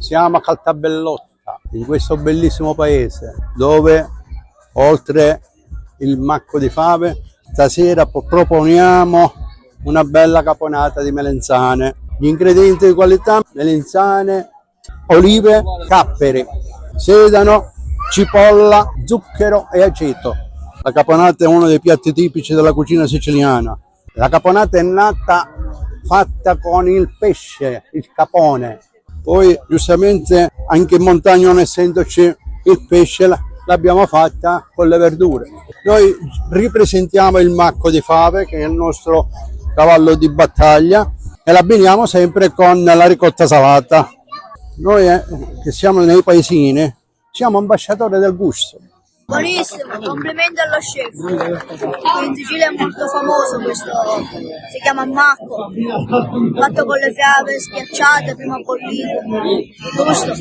Siamo a Caltabellotta, in questo bellissimo paese, dove oltre il macco di fave, stasera proponiamo una bella caponata di melenzane. Gli ingredienti di qualità: melenzane, olive, capperi, sedano, cipolla, zucchero e aceto. La caponata è uno dei piatti tipici della cucina siciliana. La caponata è nata fatta con il pesce, il capone. Poi giustamente anche in montagna, non essendoci il pesce, l'abbiamo fatta con le verdure. Noi ripresentiamo il macco di fave, che è il nostro cavallo di battaglia, e l'abbiniamo sempre con la ricotta salata. Noi che siamo nei paesini siamo ambasciatori del gusto. Buonissimo, complimenti allo chef. In Sicilia è molto famoso questo, si chiama macco, fatto con le fave schiacciate, prima bollite. Gusto.